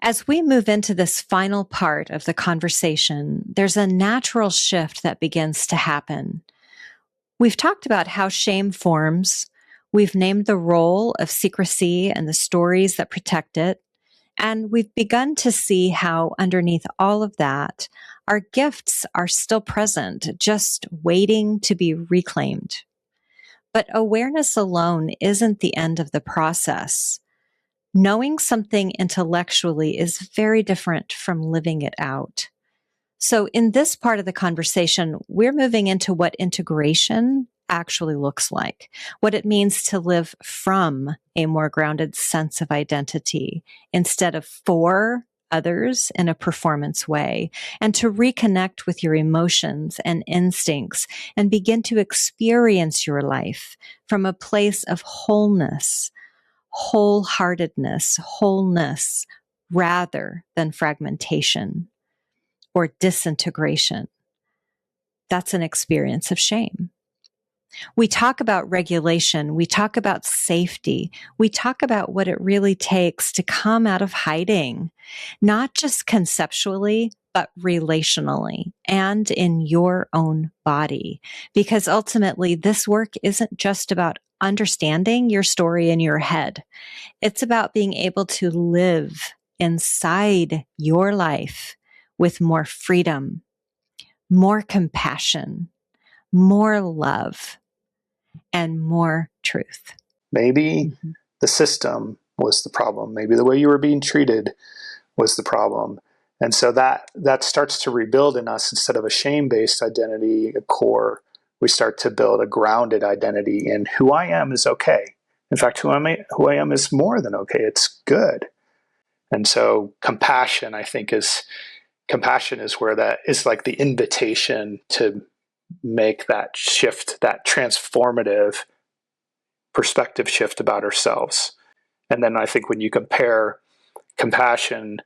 As we move into this final part of the conversation, there's a natural shift that begins to happen. We've talked about how shame forms. We've named the role of secrecy and the stories that protect it. And we've begun to see how underneath all of that, our gifts are still present, just waiting to be reclaimed. But awareness alone isn't the end of the process. Knowing something intellectually is very different from living it out. So in this part of the conversation, we're moving into what integration actually looks like, what it means to live from a more grounded sense of identity instead of for others in a performance way, and to reconnect with your emotions and instincts and begin to experience your life from a place of wholeness, wholeheartedness, wholeness, rather than fragmentation or disintegration. That's an experience of shame. We talk about regulation. We talk about safety. We talk about what it really takes to come out of hiding, not just conceptually, but relationally and in your own body. Because ultimately, this work isn't just about understanding your story in your head. It's about being able to live inside your life with more freedom, more compassion, more love, and more truth. Maybe the system was the problem. Maybe the way you were being treated was the problem. And so that starts to rebuild in us. Instead of a shame-based identity, a core, we start to build a grounded identity in who I am is okay. In fact, who I am is more than okay. It's good. And so compassion, I think, is where that is like the invitation to make that shift, that transformative perspective shift about ourselves. And then I think when you compare compassion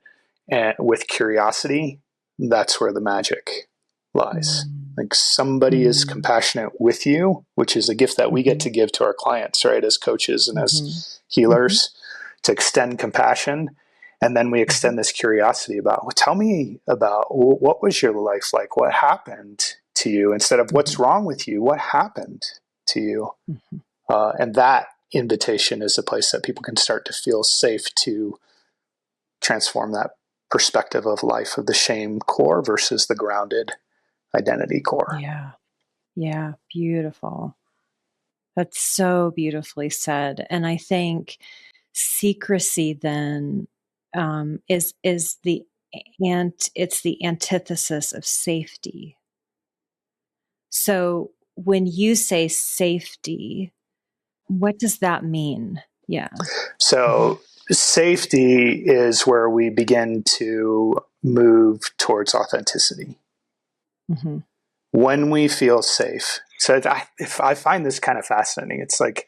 with curiosity, that's where the magic lies. Like somebody is compassionate with you, which is a gift that we get to give to our clients, right? As coaches and as healers, to extend compassion. And then we extend this curiosity about, well, tell me about what was your life like? What happened to you? Instead of what's wrong with you, what happened to you? And that invitation is a place that people can start to feel safe to transform that perspective of life of the shame core versus the grounded identity core. Yeah. Beautiful. That's so beautifully said. And I think secrecy then is it's the antithesis of safety. So when you say safety, what does that mean? Yeah. So safety is where we begin to move towards authenticity. When we feel safe. So I find this kind of fascinating. It's like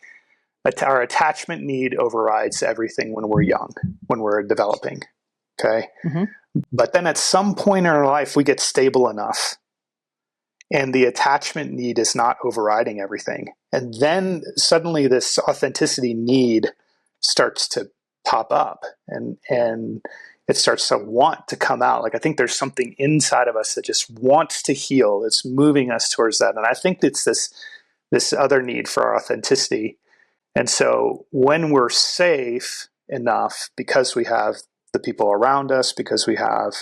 our attachment need overrides everything when we're young, when we're developing. Okay. But then at some point in our life, we get stable enough and the attachment need is not overriding everything. And then suddenly this authenticity need starts to pop up and it starts to want to come out. Like I think there's something inside of us that just wants to heal. It's moving us towards that. And I think it's this other need for our authenticity. And so when we're safe enough, because we have the people around us, because we have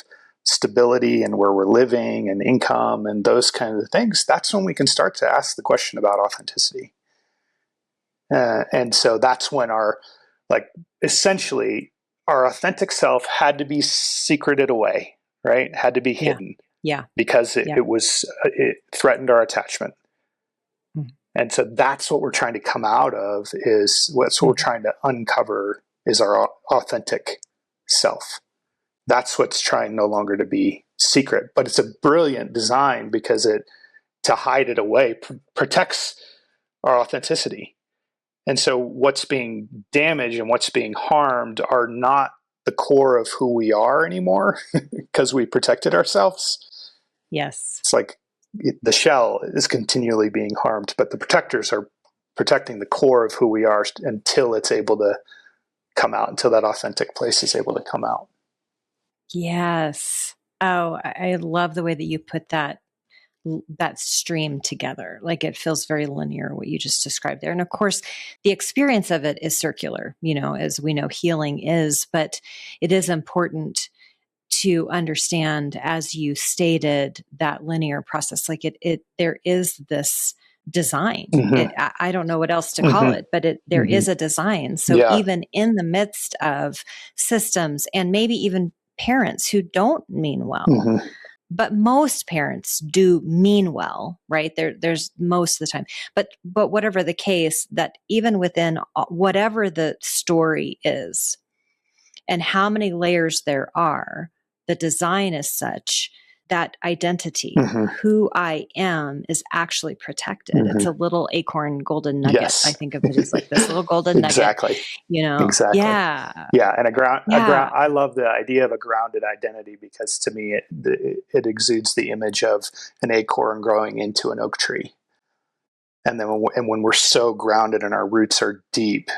stability and where we're living and income and those kinds of things, that's when we can start to ask the question about authenticity. And so that's when essentially our authentic self had to be secreted away, right? Had to be hidden. Yeah. Because it threatened our attachment. And so that's what we're trying to come out of what we're trying to uncover is our authentic self. That's what's trying no longer to be secret, but it's a brilliant design because to hide it away protects our authenticity. And so what's being damaged and what's being harmed are not the core of who we are anymore because we protected ourselves. Yes. It's like the shell is continually being harmed, but the protectors are protecting the core of who we are until it's able to come out, until that authentic place is able to come out. Yes. Oh, I love the way that you put that stream together. Like it feels very linear, what you just described there. And of course, the experience of it is circular, as we know healing is, but it is important to understand, as you stated, that linear process. Like there is this design. Mm-hmm. I don't know what else to call Mm-hmm. it, but there Mm-hmm. is a design. So Yeah. even in the midst of systems and maybe even parents who don't mean well, Mm-hmm. but most parents do mean well, right? There's most of the time, but whatever the case, that even within whatever the story is and how many layers there are, the design is such that identity, Mm-hmm. who I am, is actually protected. Mm-hmm. It's a little acorn golden nugget. I Yes. think of it as like this little golden nugget, Exactly. Exactly. Yeah. Yeah. And a ground, Yeah. I love the idea of a grounded identity, because to me, it exudes the image of an acorn growing into an oak tree. And then when we're so grounded and our roots are deep,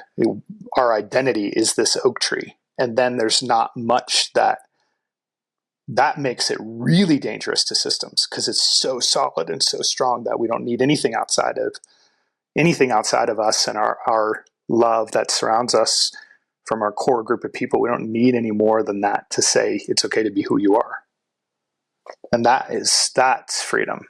our identity is this oak tree. And then there's not much that makes it really dangerous to systems, because it's so solid and so strong that we don't need anything outside of us and our love that surrounds us from our core group of people. We don't need any more than that to say it's okay to be who you are. And that's freedom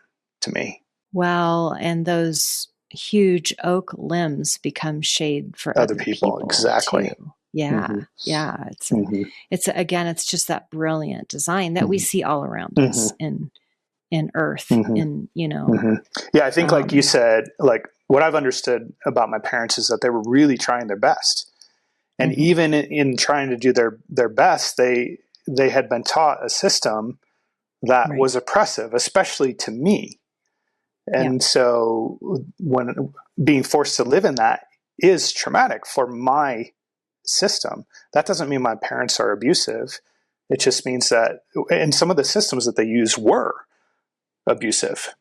to me. Well, and those huge oak limbs become shade for Other other people. people Exactly. too. Yeah. Mm-hmm. Yeah. Mm-hmm. Again, it's just that brilliant design that we see all around Mm-hmm. us in earth, Mm-hmm. Mm-hmm. Yeah. I think like you said, like what I've understood about my parents is that they were really trying their best. And mm-hmm. even in trying to do their best, they had been taught a system that Right. was oppressive, especially to me. And so when being forced to live in that is traumatic for my system. That doesn't mean my parents are abusive. It just means that, and some of the systems that they use were abusive.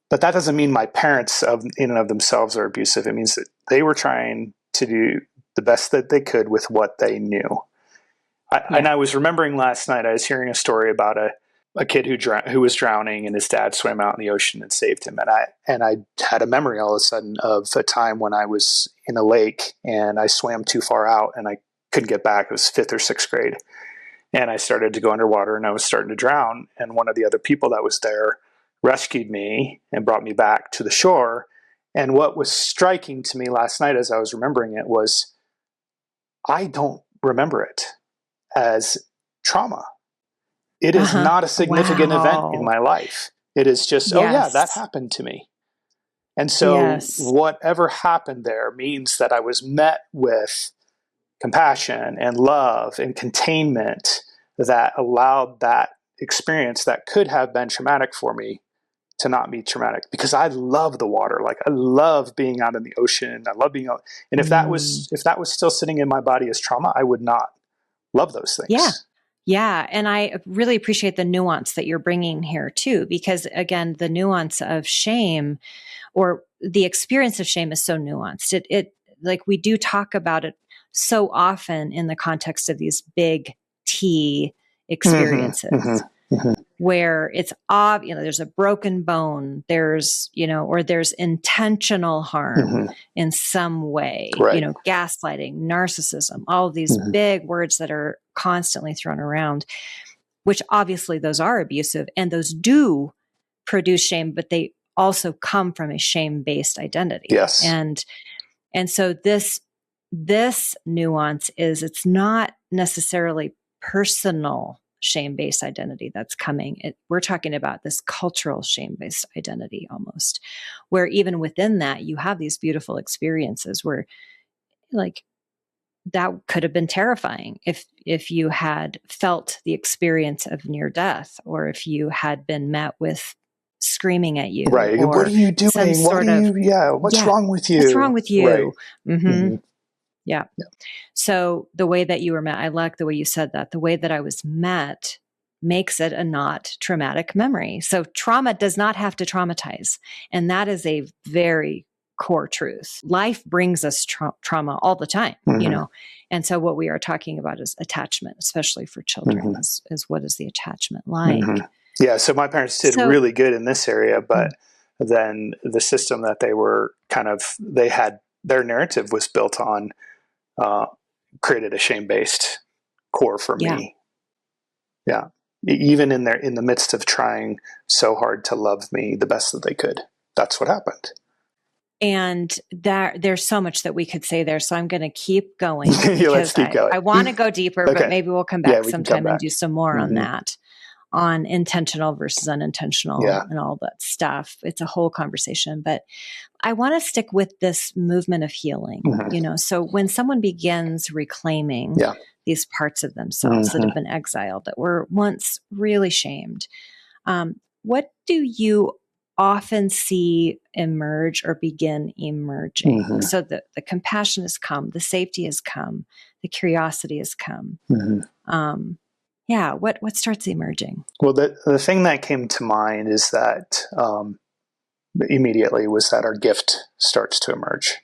But that doesn't mean my parents in and of themselves are abusive. It means that they were trying to do the best that they could with what they knew. And I was remembering last night, I was hearing a story about a kid who was drowning, and his dad swam out in the ocean and saved him. And I had a memory all of a sudden of a time when I was in a lake and I swam too far out and I couldn't get back. It was 5th or 6th grade. And I started to go underwater and I was starting to drown. And one of the other people that was there rescued me and brought me back to the shore. And what was striking to me last night as I was remembering it was, I don't remember it as trauma. It is not a significant event in my life. It is just, oh yeah, that happened to me. And so whatever happened there means that I was met with compassion and love and containment that allowed that experience that could have been traumatic for me to not be traumatic, because I love the water. Like I love being out in the ocean. I love being out. And if that was still sitting in my body as trauma, I would not love those things. Yeah. Yeah. And I really appreciate the nuance that you're bringing here too, because again, the nuance of shame, or the experience of shame, is so nuanced. It like we do talk about it so often in the context of these big T experiences. Mm-hmm. Mm-hmm. Where it's obvious, there's a broken bone, there's, or there's intentional harm in some way, gaslighting, narcissism, all of these big words that are constantly thrown around, which obviously those are abusive and those do produce shame, but they also come from a shame-based identity. Yes. And so this nuance is, it's not necessarily personal shame-based identity that's coming. We're talking about this cultural shame-based identity almost, where even within that, you have these beautiful experiences where like that could have been terrifying if you had felt the experience of near death, or if you had been met with screaming at you. Right. What are you doing? What's wrong with you? What's wrong with you? Right. Mm-hmm. Mm-hmm. Yeah. So the way that you were met, I like the way you said that. The way that I was met makes it a not traumatic memory. So trauma does not have to traumatize. And that is a very core truth. Life brings us trauma all the time, and so what we are talking about is attachment, especially for children, is what is the attachment like? Yeah, so my parents did really good in this area, but then the system that they had, their narrative was built on, created a shame-based core for me. Yeah. Even in the midst of trying so hard to love me the best that they could. That's what happened. And there's so much that we could say there. So I'm going to keep going Let's keep going. I want to go deeper, but maybe we'll come back sometime and do some more on that, on intentional versus unintentional and all that stuff. It's a whole conversation, but I want to stick with this movement of healing, so when someone begins reclaiming these parts of themselves that have been exiled, that were once really shamed, what do you often see emerge or begin emerging? So the compassion has come, the safety has come, the curiosity has come. What starts emerging? Well, the thing that came to mind is that immediately was that our gift starts to emerge.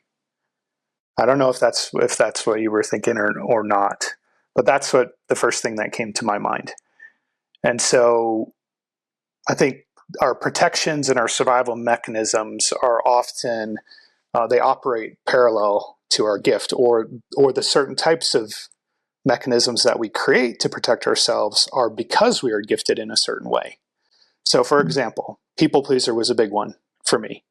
I don't know if that's what you were thinking or not, but that's what the first thing that came to my mind. And so I think our protections and our survival mechanisms are often, they operate parallel to our gift, or the certain types of mechanisms that we create to protect ourselves are because we are gifted in a certain way. So for example, people pleaser was a big one for me.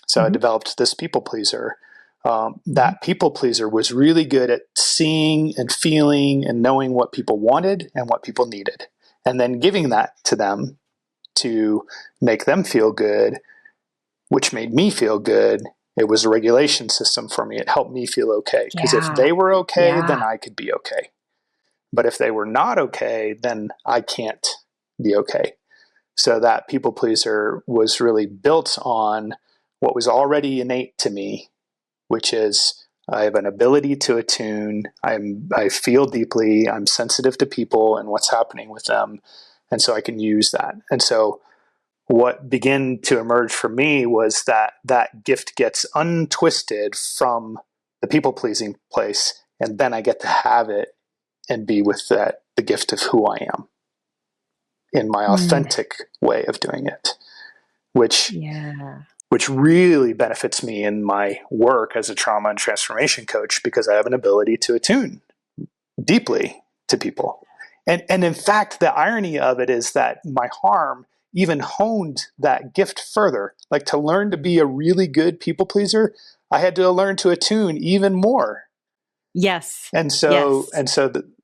So I developed this people pleaser. That people pleaser was really good at seeing and feeling and knowing what people wanted and what people needed, and then giving that to them to make them feel good, which made me feel good. It was a regulation system for me. It helped me feel okay. Because if they were okay, then I could be okay. But if they were not okay, then I can't be okay. So that people pleaser was really built on what was already innate to me, which is I have an ability to attune. I feel deeply. I'm sensitive to people and what's happening with them. And so I can use that. And so what began to emerge for me was that gift gets untwisted from the people-pleasing place, and then I get to have it and be with the gift of who I am in my authentic way of doing it, which really benefits me in my work as a trauma and transformation coach, because I have an ability to attune deeply to people. And in fact, the irony of it is that my harm even honed that gift further. Like, to learn to be a really good people pleaser, I had to learn to attune even more. Yes. And so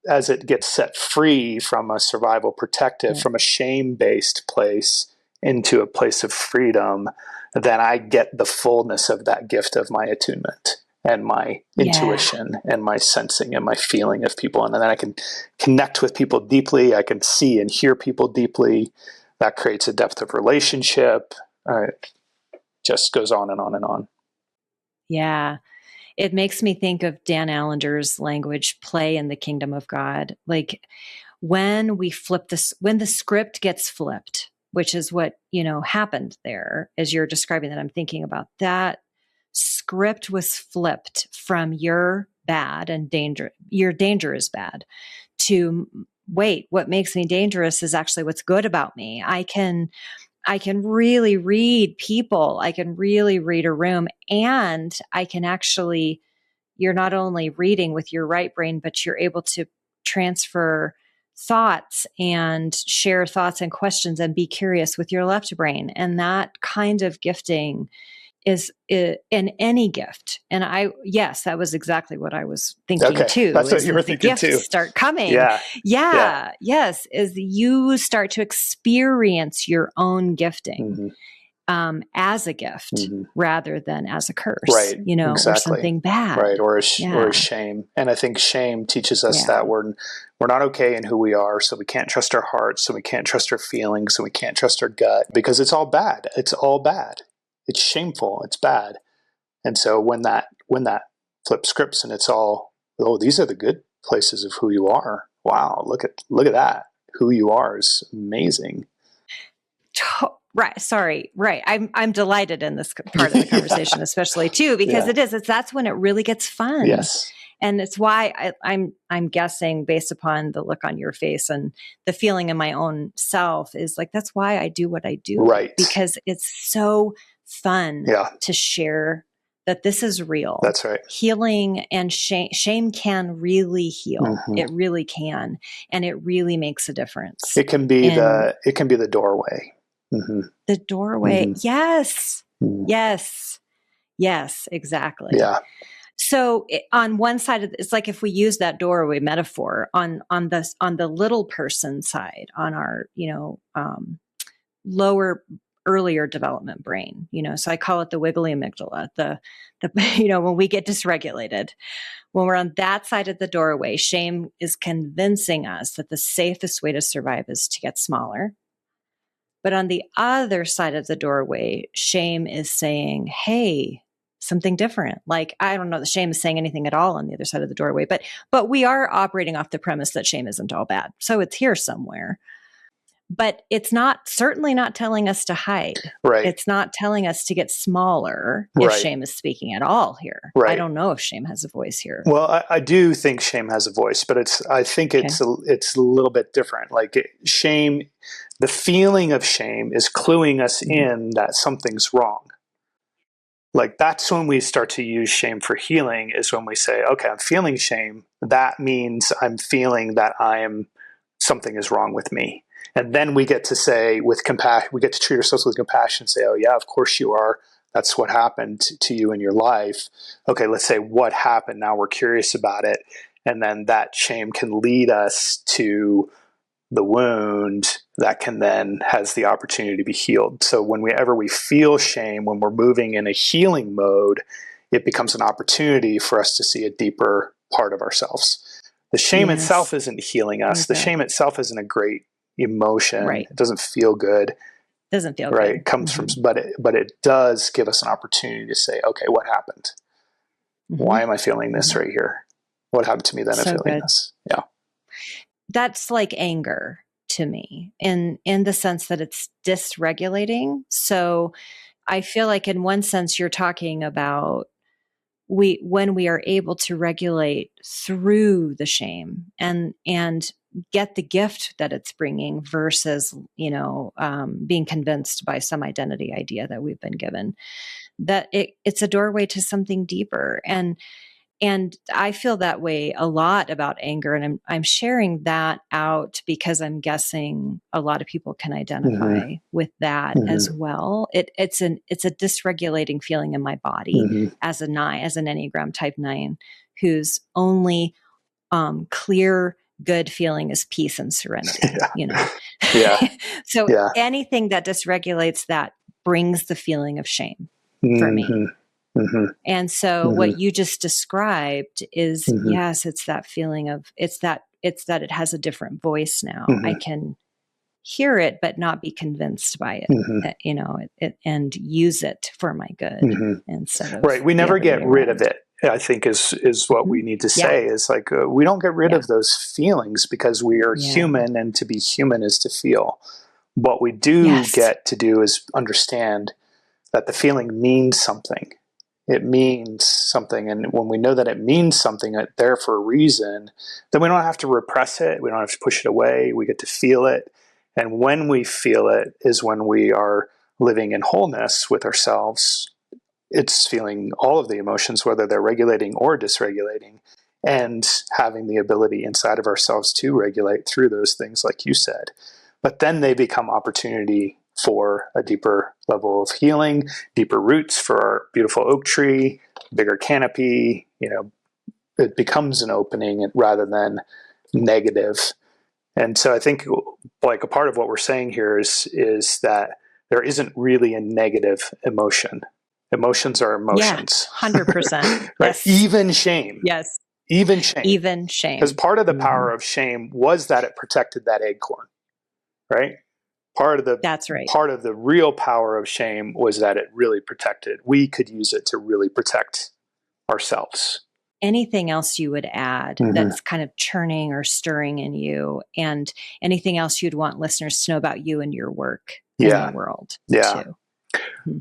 as it gets set free from a survival protective, from a shame-based place into a place of freedom, then I get the fullness of that gift of my attunement and my intuition and my sensing and my feeling of people. And then I can connect with people deeply. I can see and hear people deeply. That creates a depth of relationship. It just goes on and on and on. Yeah. It makes me think of Dan Allender's language, play in the kingdom of God. Like, when we flip this, when the script gets flipped, which is what, happened there as you're describing that, I'm thinking about that script was flipped from your bad and danger, your danger is bad, to wait, what makes me dangerous is actually what's good about me. I can really read people. I can really read a room, and I can actually, you're not only reading with your right brain, but you're able to transfer thoughts and share thoughts and questions and be curious with your left brain. And that kind of gifting is in any gift. And that was exactly what I was thinking too. That's what you were thinking gifts too. Start coming. Yes. As you start to experience your own gifting as a gift rather than as a curse, or something bad. Or a shame. And I think shame teaches us that we're not okay in who we are. So we can't trust our hearts. So we can't trust our feelings. So we can't trust our gut, because it's all bad. It's all bad. It's shameful. It's bad. And so when that flips scripts and it's all, these are the good places of who you are. Wow. Look at that. Who you are is amazing. Right. Sorry. Right. I'm delighted in this part of the conversation, especially too, because that's when it really gets fun. Yes. And it's why I'm guessing, based upon the look on your face and the feeling in my own self, is like, that's why I do what I do. Right. Because it's so fun to share that this is real. That's right. Healing and shame can really heal. It really can. And it really makes a difference. It can be the doorway. The doorway. Yes. Yes. Yes, exactly. Yeah. So on one side of it's like, if we use that doorway metaphor on the little person side, on our, lower, earlier development brain, so I call it the wiggly amygdala, the when we get dysregulated, when we're on that side of the doorway, shame is convincing us that the safest way to survive is to get smaller. But on the other side of the doorway, shame is saying, hey, something different. Like, I don't know that shame is saying anything at all on the other side of the doorway, but we are operating off the premise that shame isn't all bad. So it's here somewhere. But it's certainly not telling us to hide. Right. It's not telling us to get smaller if shame is speaking at all here. Right. I don't know if shame has a voice here. Well, I do think shame has a voice, but I think it's a little bit different. Like shame, the feeling of shame is cluing us in that something's wrong. Like that's when we start to use shame for healing, is when we say, okay, I'm feeling shame. That means I'm feeling that something is wrong with me. And then we get to say with compassion, we get to treat ourselves with compassion and say, oh yeah, of course you are. That's what happened to you in your life. Okay, let's say what happened. Now we're curious about it. And then that shame can lead us to the wound that can then has the opportunity to be healed. So whenever we feel shame, when we're moving in a healing mode, it becomes an opportunity for us to see a deeper part of ourselves. The shame itself isn't healing us. The shame itself isn't a great emotion. Right. It doesn't feel good. Doesn't feel right. good. It comes from, but it does give us an opportunity to say, okay, what happened? Why am I feeling this right here? What happened to me then? I'm feeling this. Yeah. That's like anger to me in the sense that it's dysregulating. So I feel like in one sense you're talking about when we are able to regulate through the shame and get the gift that it's bringing versus, being convinced by some identity idea that we've been given, that it's a doorway to something deeper. And I feel that way a lot about anger. And I'm sharing that out because I'm guessing a lot of people can identify with that as well. It's a dysregulating feeling in my body as an Enneagram type 9, whose only clear, good feeling is peace and serenity, So anything that dysregulates that brings the feeling of shame for me. And so what you just described is, yes, it's that feeling of, it's that it has a different voice now. I can hear it, but not be convinced by it, and use it for my good instead of. Right. We never get rid of it, I think is what we need to say is like, we don't get rid of those feelings because we are human, and to be human is to feel. What we do get to do is understand that the feeling means something. It means something. And when we know that it means something, there for a reason, then we don't have to repress it. We don't have to push it away. We get to feel it. And when we feel it is when we are living in wholeness with ourselves. It's feeling all of the emotions, whether they're regulating or dysregulating, and having the ability inside of ourselves to regulate through those things, like you said. But then they become opportunity for a deeper level of healing, deeper roots for our beautiful oak tree, bigger canopy. It becomes an opening rather than negative. And so I think like a part of what we're saying here is that there isn't really a negative emotion. Emotions are emotions. 100%. Right? Yes. Even shame. Yes. Even shame. Even shame. Because part of the power of shame was that it protected that acorn. Right? That's right. Part of the real power of shame was that it really protected. We could use it to really protect ourselves. Anything else you would add that's kind of churning or stirring in you, and anything else you'd want listeners to know about you and your work in the world too.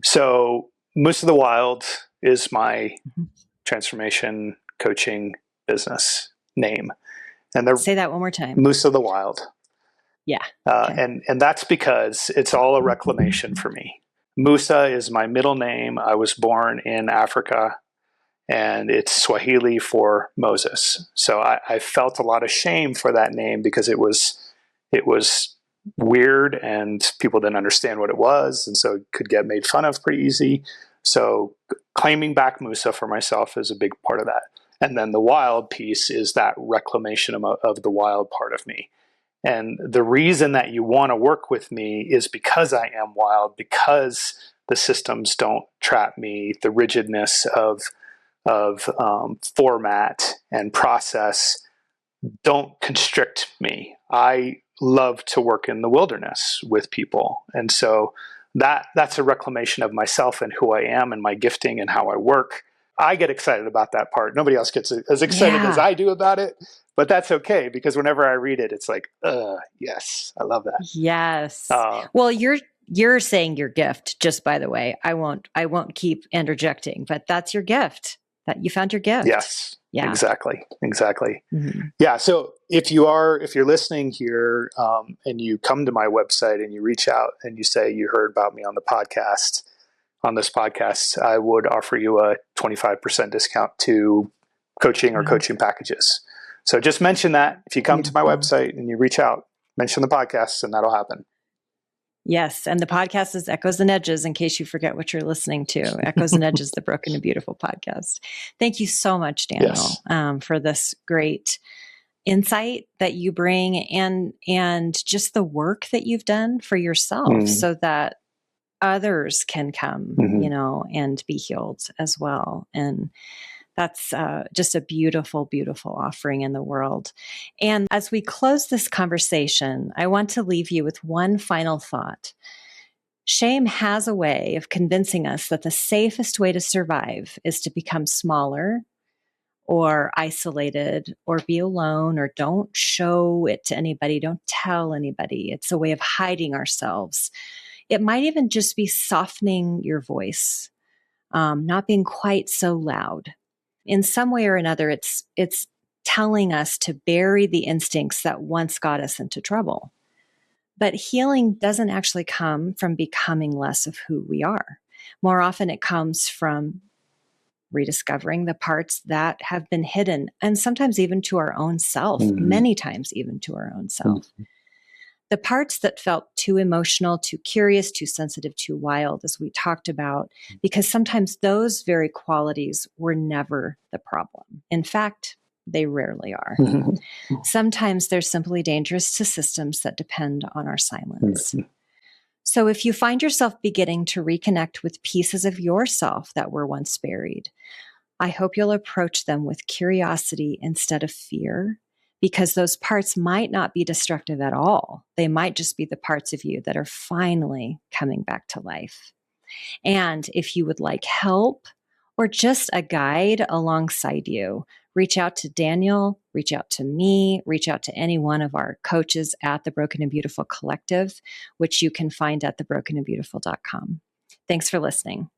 So Moose of the Wild is my Mm-hmm. transformation coaching business name. And Say that one more time. Moose of the Wild. Yeah. Okay. And that's because it's all a reclamation for me. Musa is my middle name. I was born in Africa, and it's Swahili for Moses. So I felt a lot of shame for that name because it was weird and people didn't understand what it was, and so it could get made fun of pretty easy. So claiming back Musa for myself is a big part of that. And then the wild piece is that reclamation of the wild part of me. And the reason that you want to work with me is because I am wild, because the systems don't trap me, the rigidness of format and process don't constrict me. I love to work in the wilderness with people. And so that's a reclamation of myself and who I am and my gifting and how I work. I get excited about that part. Nobody else gets as excited as I do about it, but that's okay, because whenever I read it, it's like, yes, I love that. Yes. Well, you're saying your gift, just by the way. I won't keep interjecting, but that's your gift. That you found your gift. Yes. Yeah. Exactly. Mm-hmm. Yeah. So if you're listening here, and you come to my website and you reach out and you say you heard about me on this podcast, I would offer you a 25% discount to coaching or coaching packages. So just mention that if you come to my website and you reach out, mention the podcast, and that'll happen. Yes. And the podcast is Echoes and Edges, in case you forget what you're listening to. Echoes and Edges, the Broken and Beautiful podcast. Thank you so much, Daniel, for this great insight that you bring and just the work that you've done for yourself so that others can come, and be healed as well. And that's just a beautiful, beautiful offering in the world. And as we close this conversation, I want to leave you with one final thought. Shame has a way of convincing us that the safest way to survive is to become smaller or isolated or be alone or don't show it to anybody, don't tell anybody. It's a way of hiding ourselves. It might even just be softening your voice, not being quite so loud. In some way or another, it's telling us to bury the instincts that once got us into trouble. But healing doesn't actually come from becoming less of who we are. More often, it comes from rediscovering the parts that have been hidden, and sometimes even to our own self, many times even to our own self. The parts that felt too emotional, too curious, too sensitive, too wild, as we talked about, because sometimes those very qualities were never the problem. In fact, they rarely are. Sometimes they're simply dangerous to systems that depend on our silence. So if you find yourself beginning to reconnect with pieces of yourself that were once buried, I hope you'll approach them with curiosity instead of fear, because those parts might not be destructive at all. They might just be the parts of you that are finally coming back to life. And if you would like help or just a guide alongside you, reach out to Daniel, reach out to me, reach out to any one of our coaches at the Broken and Beautiful Collective, which you can find at thebrokenandbeautiful.com. Thanks for listening.